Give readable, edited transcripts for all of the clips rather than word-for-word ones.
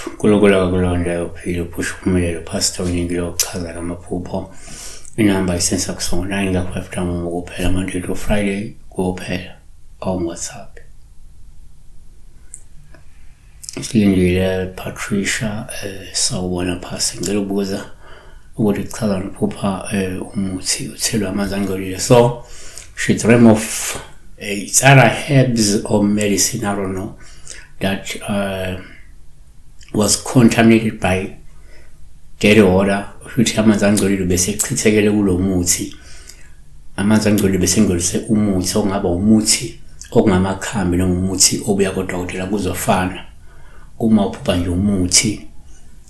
Kulokula kulonda uphile uphusha uphumelelo pastor weningi lokuchaza lamaphupho. Inamba isensa kusona 9 ka 5 tamu kuphela Monday to Friday kuphela on WhatsApp. Silindile Patricia sawubona phasi ngelobuza ukuthi kuchaza amaphupho umuthi uthelwa amanzi angcolile. So she dream of it's either herbs or medicine, I don't know, that was contaminated by dirty water. Futhi amanzi angcolile bese echithekele kulo muthi. Amanzi angcolile bese ngolise umuthi ongaba umuthi okungamakhambi noma umuthi obuya kodokotela kuzofana. Uma uphupha nje umuthi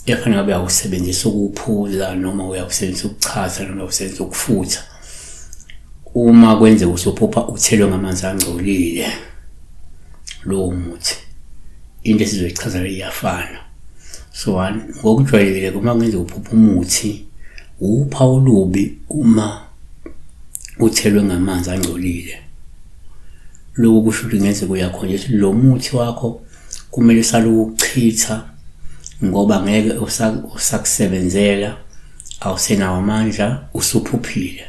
efana ngabe uyawusebenzisa ukuphuza noma uyawusebenzisa ukuchaza noma uyawusebenzisa ukufutha. Uma kwenze usuphupha uthelwe ngamanzi angcolile lo muthi, into esizoyichaza le iyafana. So ngokujwayelekile kuma kwenze uphupha umuthi upha olubi uma uthelwe ngamanzi angcolile. Lokho kusho ukuthi ngenze kuyakhonjiswa lo muthi wakho kumele usaluchitha ngoba ngeke usakusebenzela awusenawo amandla usuphuphile.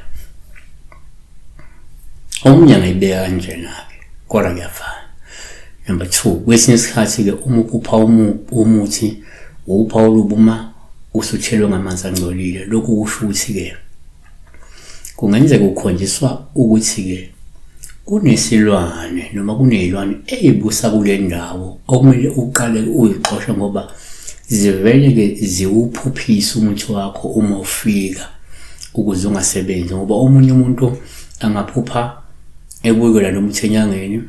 Omunye ngayibeka kanjena ke kodwa kuyafana. Number 2, kwesinye isikhathi ke uma uphupha umuthi upha olubuma usuthelwe ngamanzi angcolile. Lokhu kusho ukuthi ke kungenzeka ukhonjiswa ukuthi ke kunesilwane noma kunezilwane ezibusa kule ndawo okumele uqale uyixoshe ngoba zivele ke ziwuphuphisa umuthi wakho uma ufika ukuze ungasebenzi. Ngoba omunye umuntu angaphupha ebuyela nomuthi enyangeni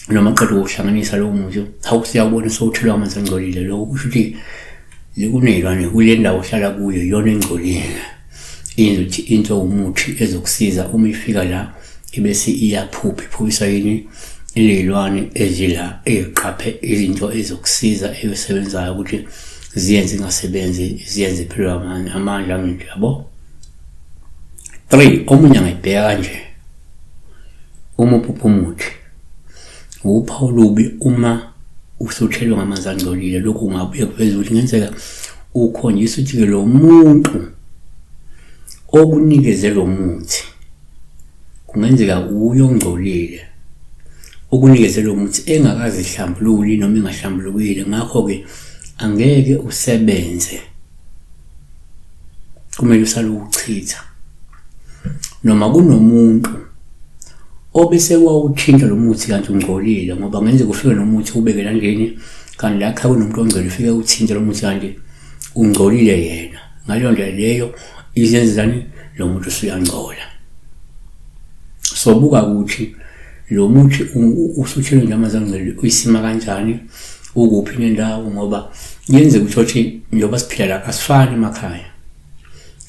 noma qeda ukuhlanganisa lo muthi awusiyabona sowuthelwa amanzi angcolile. Lokho kusho ukuthi kunezilwane kule ndawo ohlala kuyo yona engcolile. Izothi into umuthi ezokusiza uma ifika la ibese iyaphupha iphuphiswa yini ilelwane ezila eqaphe izinto ezokusiza ezisebenzayo ukuthi ziyenze ingasebenzi ziyenze phela amandla nje yabo. 3, omunye angayibheka kanje. Uma uphupha umuthi upha olubi uma usuthelwe ngamanzi angcolile. Lokhu kungabuye kuveza ukuthi ngenzeka ukhonjiswa ukuthi lo muntu okunikeze lo muthi kungenzeka uyongcolile ukunikeze lo muthi engakazihlambululi noma engahlambulukile. Ngakho ke angeke usebenze, kumele usaluchitha. Noma kunomuntu obese wawuthinta lo muthi kanti ungcolile ngoba ngenzeka ufike nomuthi ubeke landlini kanti la khaya kunomuntu ongcolile ufike uthinta lo muthi kanti ungcolile yena. Ngaleyo ndlela leyo izenzani lo muntu usuyangcola. So buka ukuthi lo muthi usuthelwe ngamanzi angcolile uyisima kanjani ukuphi nendawo ngoba yenze ukuthi njengoba siphila la asifani emakhaya.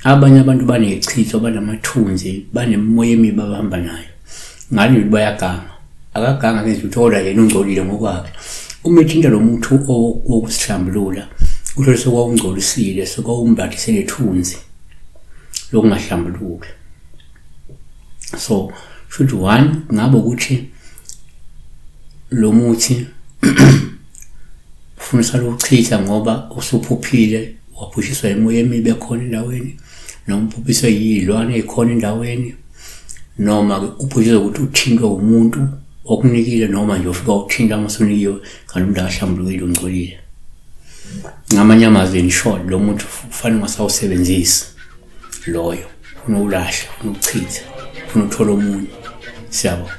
Abanye abantu banechitho banamathunzi banemoya emibi abahamba nayo. Ngani bayaganga akaganga ngenza uthola yena ungcolile ngokwakhe. Uma ethinta lo muthi wokusihlambulula uthola sokwawungcolisile sokwawumbathisele ithunzi lokungahlambuluki. So should one ngabe ukuthi lo muthi ufuna saluchitha ngoba usuphuphile waphushiswa imoya emibi ekhona endaweni noma uphuphiswa yizilwane ezikhona endaweni noma uphushiswa ukuthi uthintwe umuntu okunikile noma nje ufika uthinta amasoniyo kanti umuntu akahlambulukile ungcolile. Ngamanye amazwi in short lo muthi ufanele ungasawusebenzisi loyo, ufuna ulahla, ufuna uchitha, ufuna uthola omunye. Siyabonga.